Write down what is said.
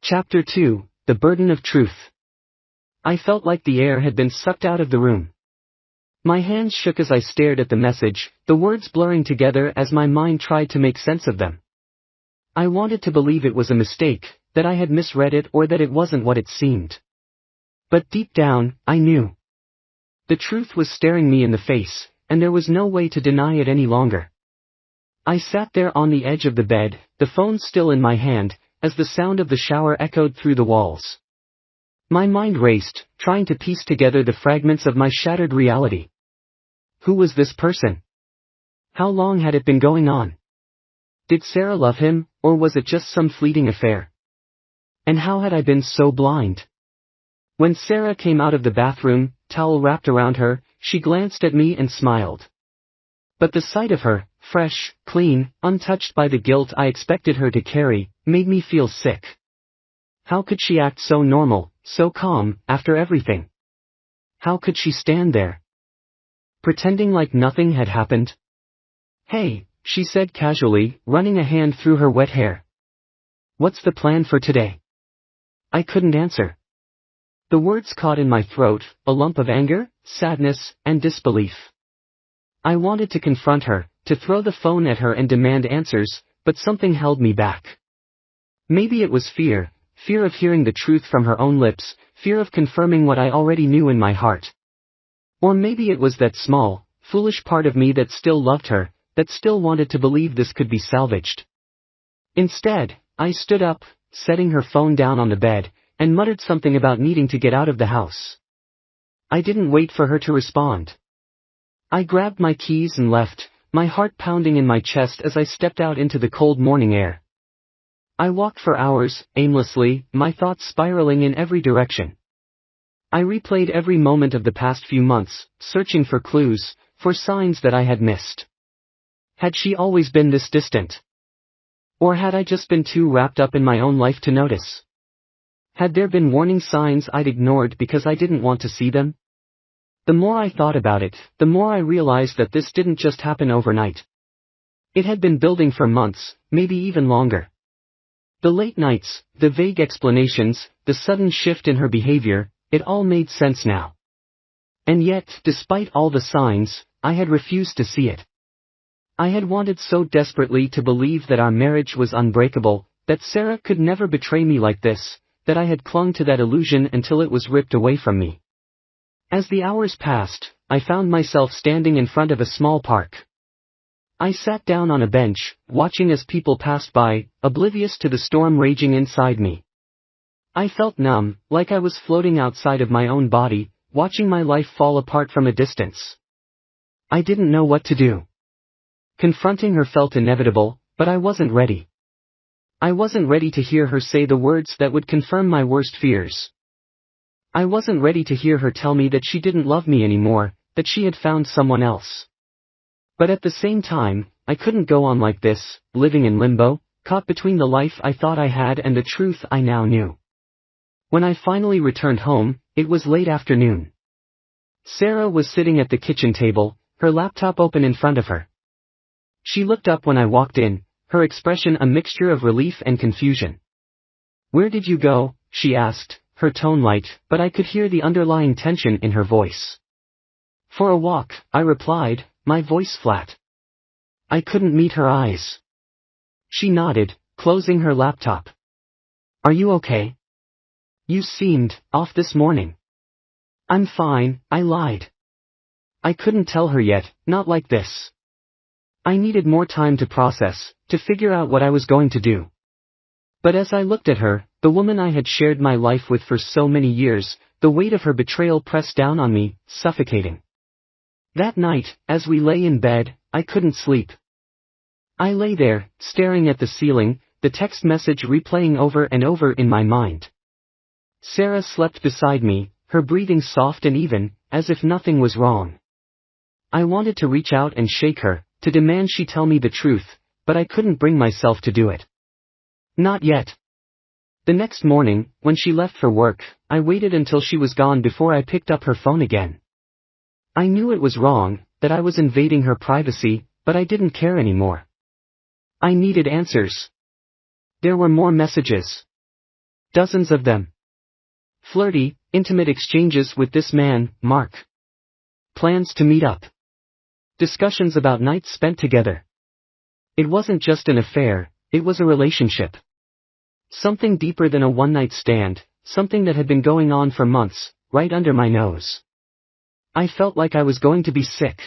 Chapter 2, The Burden of Truth. I felt like the air had been sucked out of the room. My hands shook as I stared at the message, the words blurring together as my mind tried to make sense of them. I wanted to believe it was a mistake, that I had misread it or that it wasn't what it seemed. But deep down, I knew. The truth was staring me in the face, and there was no way to deny it any longer. I sat there on the edge of the bed, the phone still in my hand, as the sound of the shower echoed through the walls. My mind raced, trying to piece together the fragments of my shattered reality. Who was this person? How long had it been going on? Did Sarah love him, or was it just some fleeting affair? And how had I been so blind? When Sarah came out of the bathroom, towel wrapped around her, she glanced at me and smiled. But the sight of her, fresh, clean, untouched by the guilt I expected her to carry, made me feel sick. How could she act so normal, so calm, after everything? How could she stand there, pretending like nothing had happened? "Hey," she said casually, running a hand through her wet hair. "What's the plan for today?" I couldn't answer. The words caught in my throat, a lump of anger, sadness, and disbelief. I wanted to confront her, to throw the phone at her and demand answers, but something held me back. Maybe it was fear of hearing the truth from her own lips, fear of confirming what I already knew in my heart. Or maybe it was that small, foolish part of me that still loved her, that still wanted to believe this could be salvaged. Instead, I stood up, setting her phone down on the bed, and muttered something about needing to get out of the house. I didn't wait for her to respond. I grabbed my keys and left, my heart pounding in my chest as I stepped out into the cold morning air. I walked for hours, aimlessly, my thoughts spiraling in every direction. I replayed every moment of the past few months, searching for clues, for signs that I had missed. Had she always been this distant? Or had I just been too wrapped up in my own life to notice? Had there been warning signs I'd ignored because I didn't want to see them? The more I thought about it, the more I realized that this didn't just happen overnight. It had been building for months, maybe even longer. The late nights, the vague explanations, the sudden shift in her behavior, it all made sense now. And yet, despite all the signs, I had refused to see it. I had wanted so desperately to believe that our marriage was unbreakable, that Sarah could never betray me like this, that I had clung to that illusion until it was ripped away from me. As the hours passed, I found myself standing in front of a small park. I sat down on a bench, watching as people passed by, oblivious to the storm raging inside me. I felt numb, like I was floating outside of my own body, watching my life fall apart from a distance. I didn't know what to do. Confronting her felt inevitable, but I wasn't ready. I wasn't ready to hear her say the words that would confirm my worst fears. I wasn't ready to hear her tell me that she didn't love me anymore, that she had found someone else. But at the same time, I couldn't go on like this, living in limbo, caught between the life I thought I had and the truth I now knew. When I finally returned home, it was late afternoon. Sarah was sitting at the kitchen table, her laptop open in front of her. She looked up when I walked in, her expression a mixture of relief and confusion. "Where did you go?" she asked, her tone light, but I could hear the underlying tension in her voice. "For a walk," I replied, my voice flat. I couldn't meet her eyes. She nodded, closing her laptop. "Are you okay? You seemed off this morning." "I'm fine," I lied. I couldn't tell her yet, not like this. I needed more time to process, to figure out what I was going to do. But as I looked at her, the woman I had shared my life with for so many years, the weight of her betrayal pressed down on me, suffocating. That night, as we lay in bed, I couldn't sleep. I lay there, staring at the ceiling, the text message replaying over and over in my mind. Sarah slept beside me, her breathing soft and even, as if nothing was wrong. I wanted to reach out and shake her, to demand she tell me the truth, but I couldn't bring myself to do it. Not yet. The next morning, when she left for work, I waited until she was gone before I picked up her phone again. I knew it was wrong, that I was invading her privacy, but I didn't care anymore. I needed answers. There were more messages. Dozens of them. Flirty, intimate exchanges with this man, Mark. Plans to meet up. Discussions about nights spent together. It wasn't just an affair, it was a relationship. Something deeper than a one-night stand, something that had been going on for months, right under my nose. I felt like I was going to be sick.